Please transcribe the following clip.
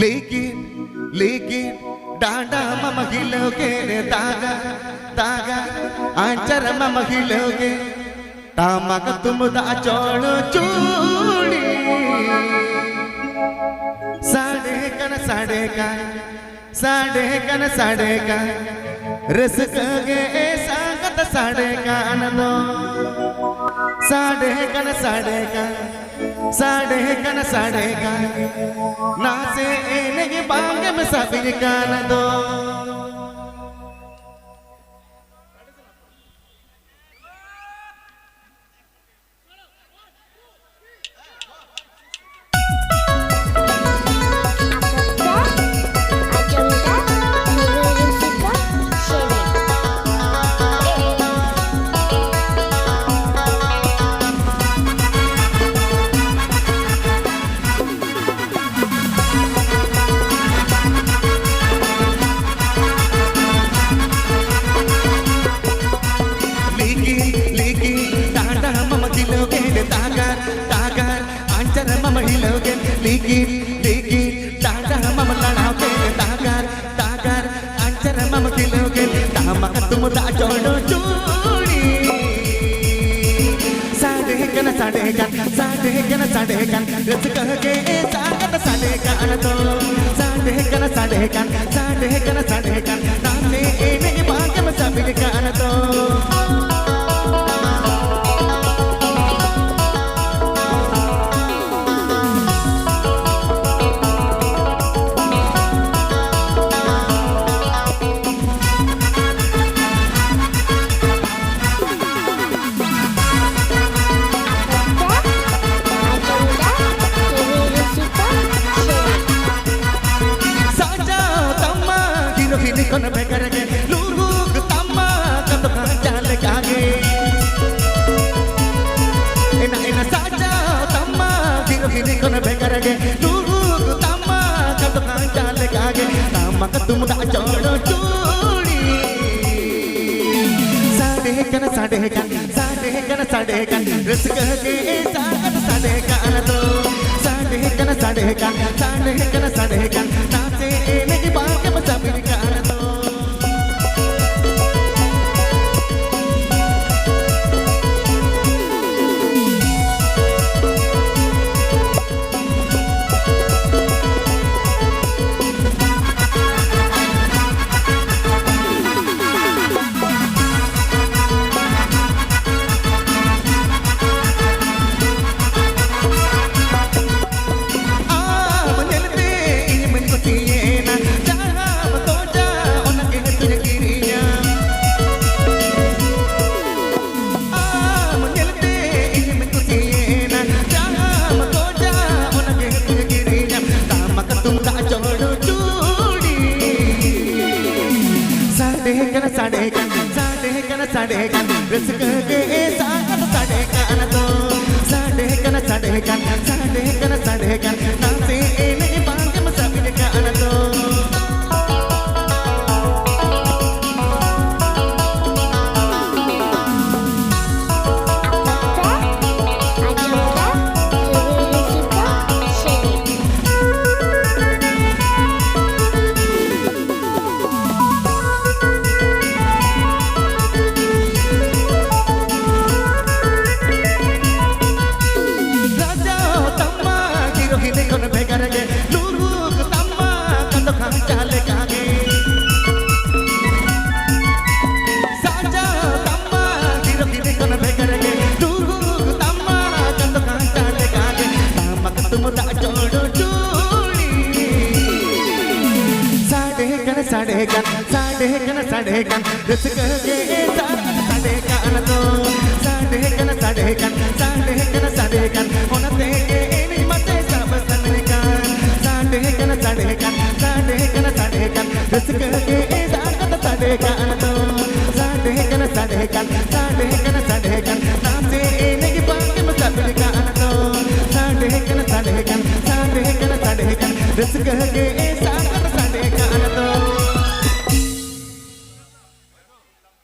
लेकिन डांडा मम हिलोगे रे दागा दागा आंचर मम हिलोगे तामक तुम दा चोड़ चूड़ी साढ़े का रस कगे सांगत साढ़े का आनंदो साढ़े का नाचे एने बांगे में सभी का आनंदो लेकिन टाटा मम लड़ाओगे तागर अंचर मम खिलोगे तामक तुम दा जोड़ो चूड़ी साढ़े कन रस कगे सांगत साढ़े का तो साढ़े कन नाचे एने बांगे में सभी का तो कोन बेकर के लूग तम्मा कद चाल कागे एना साजा तम्मा हिरो कोन बेकर के लूग तम्मा कद चाल कागे तम्मक तुम दा जोड़ो चूड़ी साढ़े कन रस कगे सांगत साढ़े का तो साढ़े कन नाचे एने बांगे में सभी का साढ़े कन रस कगे सांगत साढ़े का तो साढ़े कन नाचे एने बांगे में सभी का तो साढ़े कन रस कगे सांगत साढ़े का तो साढ़े कन होनते एनी मते सब सनने का साढ़े कन रस कगे सांगत साढ़े का तो साढ़े कन नाचे एने बांगे में सभी का तो साढ़े कन रस कगे